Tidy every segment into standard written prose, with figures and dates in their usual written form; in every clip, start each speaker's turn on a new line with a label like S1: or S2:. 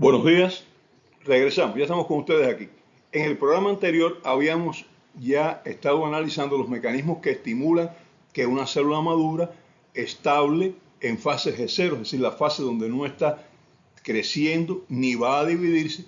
S1: Buenos días, regresamos, ya estamos con ustedes aquí. En el programa anterior habíamos ya estado analizando los mecanismos que estimulan que una célula madura, estable en fase G0, es decir, la fase donde no está creciendo ni va a dividirse,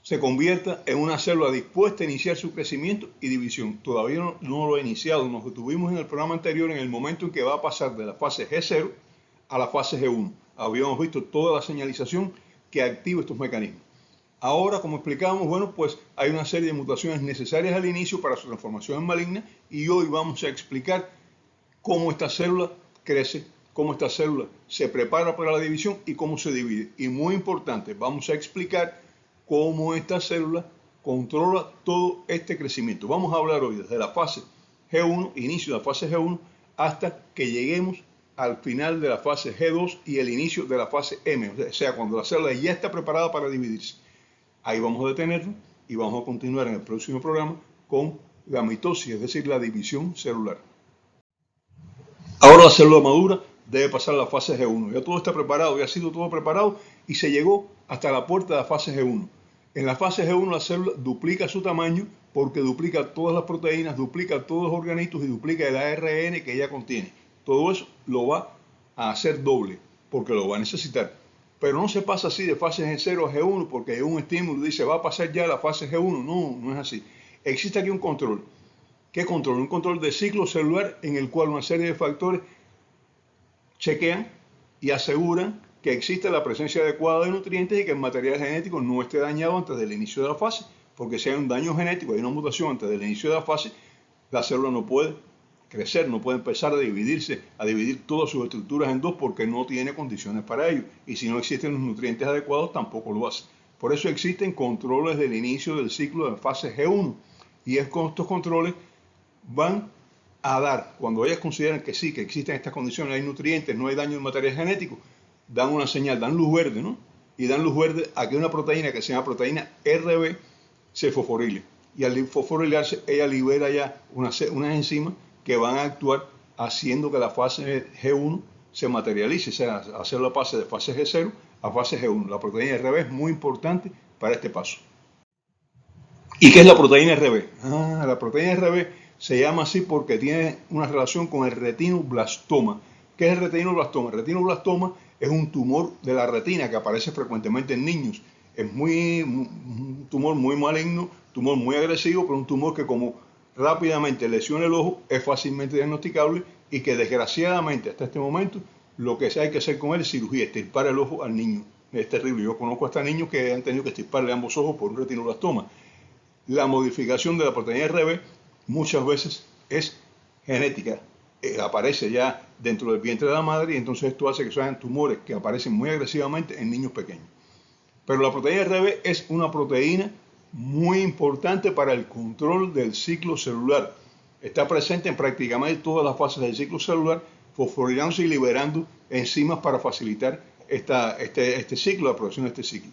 S1: se convierta en una célula dispuesta a iniciar su crecimiento y división. Todavía no lo ha iniciado, nos detuvimos en el programa anterior en el momento en que va a pasar de la fase G0 a la fase G1. Habíamos visto toda la señalización que activa estos mecanismos. Ahora, como explicábamos, bueno, pues hay una serie de mutaciones necesarias al inicio para su transformación en maligna y hoy vamos a explicar cómo esta célula crece, cómo esta célula se prepara para la división y cómo se divide. Y muy importante, vamos a explicar cómo esta célula controla todo este crecimiento. Vamos a hablar hoy desde la fase G1, inicio de la fase G1, hasta que lleguemos al final de la fase G2 y el inicio de la fase M, o sea, cuando la célula ya está preparada para dividirse. Ahí vamos a detenernos y vamos a continuar en el próximo programa con la mitosis, es decir, la división celular. Ahora la célula madura debe pasar a la fase G1. Ya todo está preparado, ya ha sido todo preparado y se llegó hasta la puerta de la fase G1. En la fase G1 la célula duplica su tamaño porque duplica todas las proteínas, duplica todos los organitos y duplica el ARN que ella contiene. Todo eso lo va a hacer doble porque lo va a necesitar. Pero no se pasa así de fase G0 a G1 porque hay un estímulo y dice va a pasar ya a la fase G1. No, no es así. Existe aquí un control. ¿Qué control? Un control de ciclo celular en el cual una serie de factores chequean y aseguran que existe la presencia adecuada de nutrientes y que el material genético no esté dañado antes del inicio de la fase, porque si hay un daño genético, hay una mutación antes del inicio de la fase, la célula no puede crecer, no puede empezar a dividirse, a dividir todas sus estructuras en dos porque no tiene condiciones para ello. Y si no existen los nutrientes adecuados, tampoco lo hace. Por eso existen controles del inicio del ciclo de fase G1. Y es con estos controles van a dar, cuando ellas consideran que sí, que existen estas condiciones, hay nutrientes, no hay daño en material genético, dan una señal, dan luz verde, ¿no? Y dan luz verde a que una proteína que se llama proteína RB se fosforile. Y al fosforilarse, ella libera ya unas enzimas que van a actuar haciendo que la fase G1 se materialice, o sea, hacer la pase de fase G0 a fase G1. La proteína RB es muy importante para este paso. ¿Y qué es la proteína RB? La proteína RB se llama así porque tiene una relación con el retinoblastoma. ¿Qué es el retinoblastoma? El retinoblastoma es un tumor de la retina que aparece frecuentemente en niños. Es un tumor muy maligno, tumor muy agresivo, pero un tumor que como rápidamente lesiona el ojo es fácilmente diagnosticable y que desgraciadamente hasta este momento lo que hay que hacer con él es cirugía, extirpar el ojo al niño. Es terrible. Yo conozco hasta niños que han tenido que extirparle ambos ojos por un retinoblastoma. La modificación de la proteína RB muchas veces es genética, aparece ya dentro del vientre de la madre y entonces esto hace que sean tumores que aparecen muy agresivamente en niños pequeños. Pero la proteína RB es una proteína muy importante para el control del ciclo celular. Está presente en prácticamente todas las fases del ciclo celular, fosforilándose y liberando enzimas para facilitar este ciclo, la producción de este ciclo.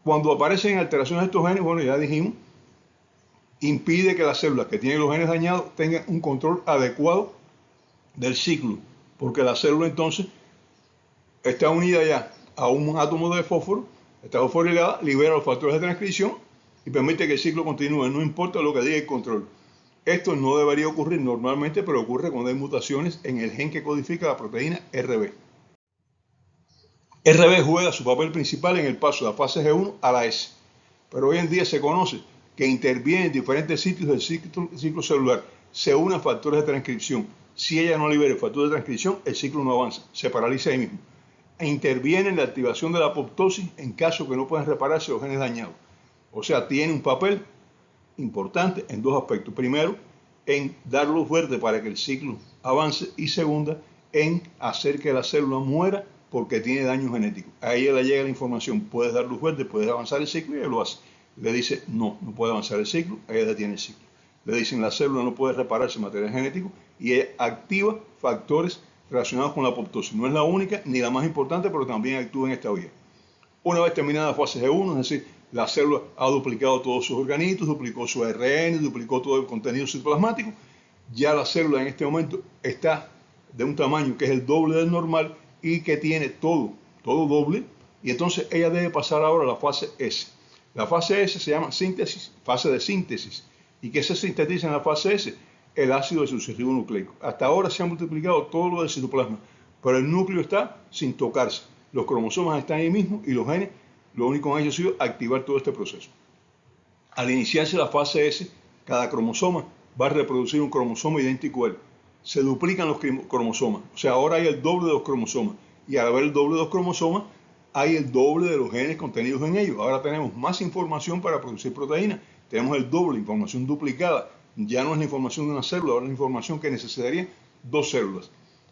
S1: Cuando aparecen alteraciones de estos genes, bueno, ya dijimos, impide que las células que tienen los genes dañados tengan un control adecuado del ciclo, porque la célula entonces está unida ya a un átomo de fósforo, está fosforilada, libera los factores de transcripción y permite que el ciclo continúe, no importa lo que diga el control. Esto no debería ocurrir normalmente, pero ocurre cuando hay mutaciones en el gen que codifica la proteína RB. RB juega su papel principal en el paso de la fase G1 a la S, pero hoy en día se conoce que interviene en diferentes sitios del ciclo celular, se unen factores de transcripción. Si ella no libera el factor de transcripción, el ciclo no avanza, se paraliza ahí mismo. E interviene en la activación de la apoptosis en caso que no puedan repararse los genes dañados. O sea, tiene un papel importante en dos aspectos. Primero, en dar luz verde para que el ciclo avance y segunda, en hacer que la célula muera porque tiene daño genético. A ella le llega la información, puedes dar luz verde, puedes avanzar el ciclo y ella lo hace. Le dice, no puede avanzar el ciclo, ella detiene el ciclo. Le dicen, la célula no puede repararse material genético y ella activa factores relacionados con la apoptosis. No es la única ni la más importante, pero también actúa en esta vía. Una vez terminada la fase G1, es decir, la célula ha duplicado todos sus organitos, duplicó su ARN, duplicó todo el contenido citoplasmático, ya la célula en este momento está de un tamaño que es el doble del normal y que tiene todo doble, Y entonces ella debe pasar ahora a la fase S. La fase S se llama síntesis, fase de síntesis. ¿Y qué se sintetiza en la fase S? El ácido sucesivo nucleico. Hasta ahora se ha multiplicado todo lo del citoplasma, pero el núcleo está sin tocarse. Los cromosomas están ahí mismo y los genes, lo único que han hecho ha sido activar todo este proceso. Al iniciarse la fase S, cada cromosoma va a reproducir un cromosoma idéntico a él. Se duplican los cromosomas, o sea, ahora hay el doble de los cromosomas. Y al haber el doble de los cromosomas, hay el doble de los genes contenidos en ellos. Ahora tenemos más información para producir proteínas. Tenemos el doble, información duplicada. Ya no es la información de una célula, ahora es la información que necesitarían dos células.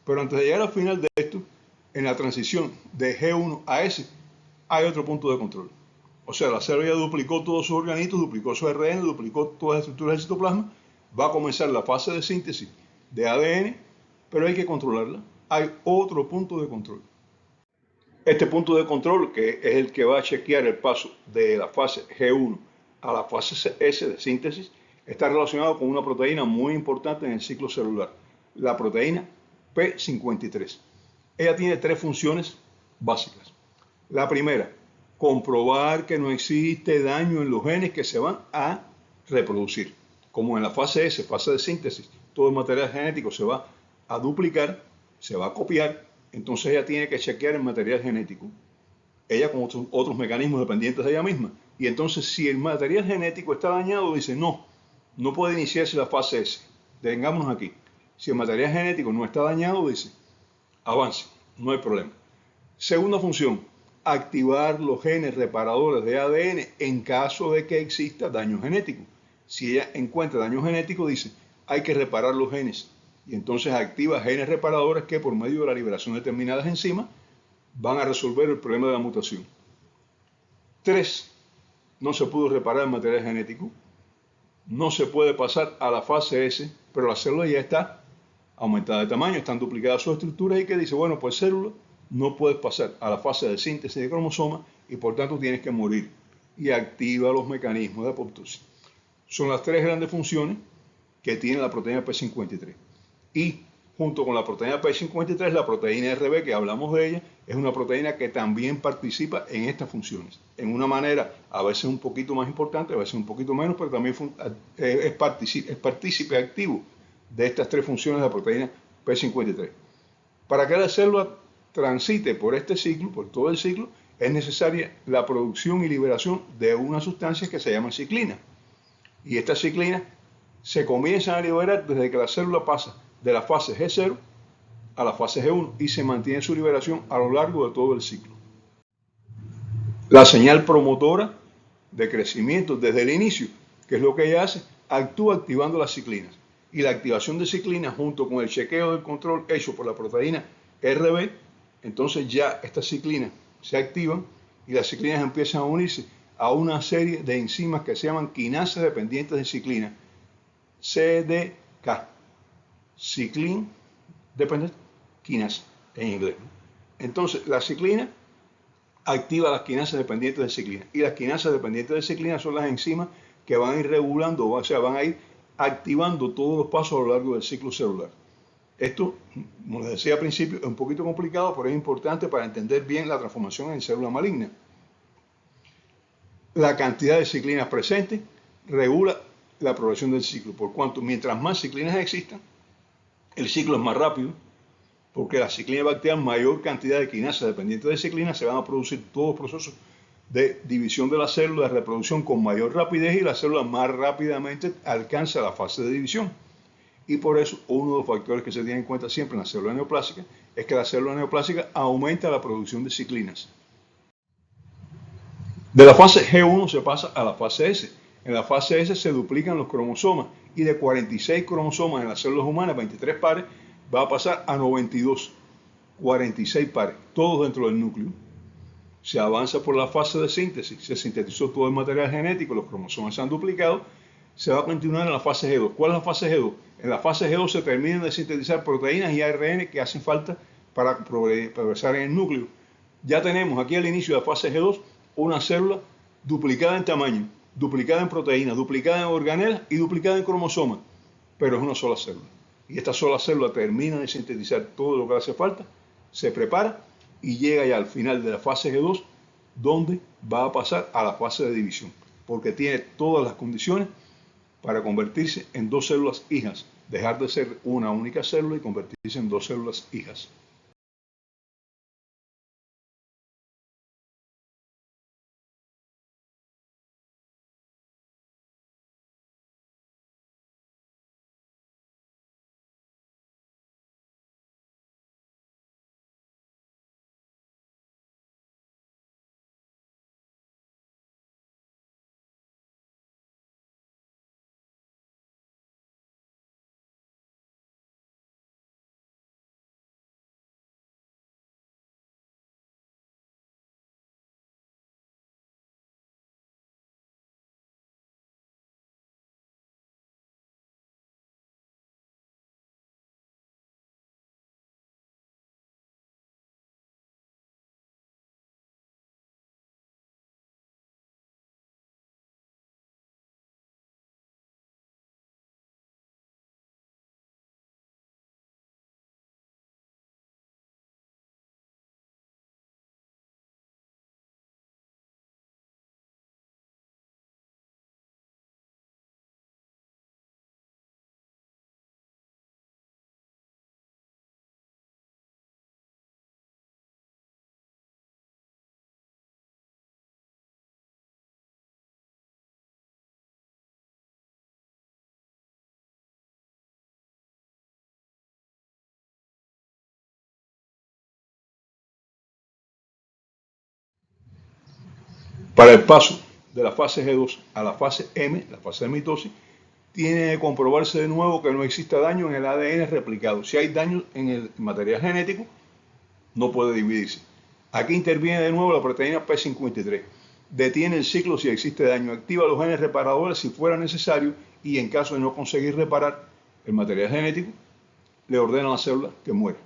S1: Pero antes de llegar al final de esto, en la transición de G1 a S, hay otro punto de control. O sea, la célula ya duplicó todos sus organitos, duplicó su ARN, duplicó todas las estructuras del citoplasma. Va a comenzar la fase de síntesis de ADN, pero hay que controlarla. Hay otro punto de control. Este punto de control, que es el que va a chequear el paso de la fase G1 a la fase S de síntesis, está relacionado con una proteína muy importante en el ciclo celular, la proteína P53. Ella tiene tres funciones básicas. La primera, comprobar que no existe daño en los genes que se van a reproducir. Como en la fase S, fase de síntesis, todo el material genético se va a duplicar, se va a copiar, entonces ella tiene que chequear el material genético, ella con otros mecanismos dependientes de ella misma. Y entonces si el material genético está dañado, dice no, no puede iniciarse la fase S, detengámonos aquí. Si el material genético no está dañado, dice avance, no hay problema. Segunda función, activar los genes reparadores de ADN en caso de que exista daño genético. Si ella encuentra daño genético, dice, hay que reparar los genes. Y entonces activa genes reparadores que por medio de la liberación de determinadas enzimas van a resolver el problema de la mutación. 3. No se pudo reparar el material genético. No se puede pasar a la fase S, pero la célula ya está aumentada de tamaño, están duplicadas sus estructuras y que dice, bueno, pues célula, no puedes pasar a la fase de síntesis de cromosomas y por tanto tienes que morir. Y activa los mecanismos de apoptosis. Son las tres grandes funciones que tiene la proteína P53. Y junto con la proteína P53, la proteína RB, que hablamos de ella, es una proteína que también participa en estas funciones. En una manera a veces un poquito más importante, a veces un poquito menos, pero también es partícipe activo de estas tres funciones de la proteína P53. Para que la célula transite por este ciclo, por todo el ciclo, es necesaria la producción y liberación de una sustancia que se llama ciclina. Y estas ciclinas se comienzan a liberar desde que la célula pasa de la fase G0 a la fase G1 y se mantiene su liberación a lo largo de todo el ciclo. La señal promotora de crecimiento desde el inicio, que es lo que ella hace, actúa activando las ciclinas. Y la activación de ciclinas junto con el chequeo del control hecho por la proteína RB, entonces ya estas ciclinas se activan y las ciclinas empiezan a unirse a una serie de enzimas que se llaman quinasas dependientes de ciclina, CDK, Cyclin Dependent Kinase en inglés. Entonces la ciclina activa las quinasas dependientes de ciclina y las quinasas dependientes de ciclina son las enzimas que van a ir regulando, o sea, van a ir activando todos los pasos a lo largo del ciclo celular. Esto, como les decía al principio, es un poquito complicado, pero es importante para entender bien la transformación en célula maligna. La cantidad de ciclinas presentes regula la progresión del ciclo, por cuanto mientras más ciclinas existan, el ciclo es más rápido, porque la ciclina va a activar mayor cantidad de quinasas dependientes de ciclina, se van a producir todos los procesos de división de la célula, de reproducción con mayor rapidez y la célula más rápidamente alcanza la fase de división. Y por eso uno de los factores que se tiene en cuenta siempre en la célula neoplásica es que la célula neoplásica aumenta la producción de ciclinas. De la fase G1 se pasa a la fase S. En la fase S se duplican los cromosomas y de 46 cromosomas en las células humanas, 23 pares, va a pasar a 92, 46 pares, todos dentro del núcleo. Se avanza por la fase de síntesis, se sintetizó todo el material genético, los cromosomas se han duplicado, se va a continuar en la fase G2. ¿Cuál es la fase G2? En la fase G2 se terminan de sintetizar proteínas y ARN que hacen falta para progresar en el núcleo. Ya tenemos aquí al inicio de la fase G2 una célula duplicada en tamaño, duplicada en proteínas, duplicada en organelas y duplicada en cromosomas, pero es una sola célula. Y esta sola célula termina de sintetizar todo lo que hace falta, se prepara y llega ya al final de la fase G2 donde va a pasar a la fase de división, porque tiene todas las condiciones para convertirse en dos células hijas, dejar de ser una única célula y convertirse en dos células hijas. Para el paso de la fase G2 a la fase M, la fase de mitosis, tiene que comprobarse de nuevo que no exista daño en el ADN replicado. Si hay daño en el material genético, no puede dividirse. Aquí interviene de nuevo la proteína P53. Detiene el ciclo si existe daño, activa los genes reparadores si fuera necesario y en caso de no conseguir reparar el material genético, le ordena a la célula que muera.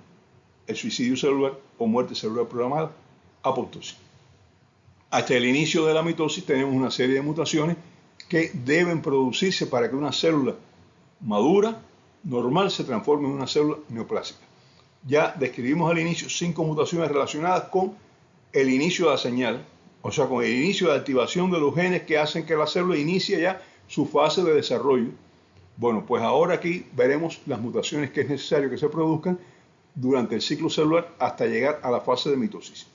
S1: El suicidio celular o muerte celular programada, apoptosis. Hasta el inicio de la mitosis tenemos una serie de mutaciones que deben producirse para que una célula madura, normal, se transforme en una célula neoplásica. Ya describimos al inicio 5 mutaciones relacionadas con el inicio de la señal, o sea, con el inicio de activación de los genes que hacen que la célula inicie ya su fase de desarrollo. Bueno, pues ahora aquí veremos las mutaciones que es necesario que se produzcan durante el ciclo celular hasta llegar a la fase de mitosis.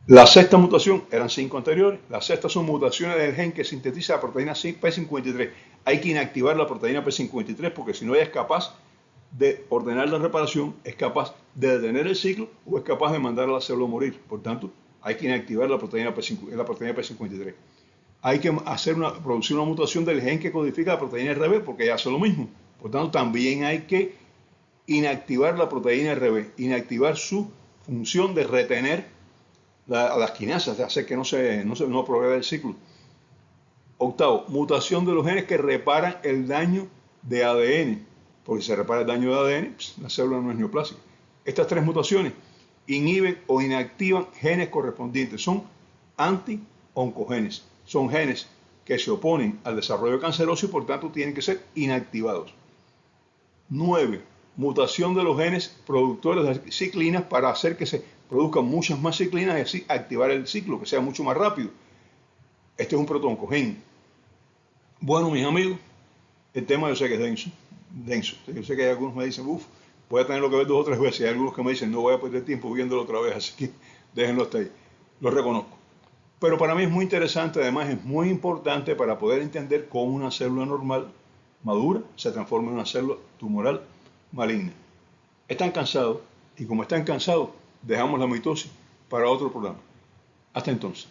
S1: La sexta mutación, eran 5 anteriores, la sexta son mutaciones del gen que sintetiza la proteína P53. Hay que inactivar la proteína P53 porque si no ella es capaz de ordenar la reparación, es capaz de detener el ciclo o es capaz de mandar a la célula a morir. Por tanto, hay que inactivar la proteína P53. Hay que producir una mutación del gen que codifica la proteína RB porque ella hace lo mismo. Por tanto, también hay que inactivar la proteína RB, inactivar su función de retener las quinasas, de hacer que no progrese el ciclo. Octavo, mutación de los genes que reparan el daño de ADN, porque si se repara el daño de ADN, la célula no es neoplásica. Estas 3 mutaciones inhiben o inactivan genes correspondientes, son anti-oncogenes, son genes que se oponen al desarrollo canceroso y por tanto tienen que ser inactivados. 9. Mutación de los genes productores de ciclinas para hacer que se produzcan muchas más ciclinas y así activar el ciclo, que sea mucho más rápido. Este es un protooncogen. Bueno, mis amigos, el tema yo sé que es denso. Yo sé que hay algunos que me dicen, voy a tenerlo que ver 2 o 3 veces. Hay algunos que me dicen, no voy a perder tiempo viéndolo otra vez, así que déjenlo hasta ahí. Lo reconozco. Pero para mí es muy interesante, además es muy importante para poder entender cómo una célula normal, madura, se transforma en una célula tumoral maligna. Están cansados y como están cansados, dejamos la mitosis para otro programa. Hasta entonces.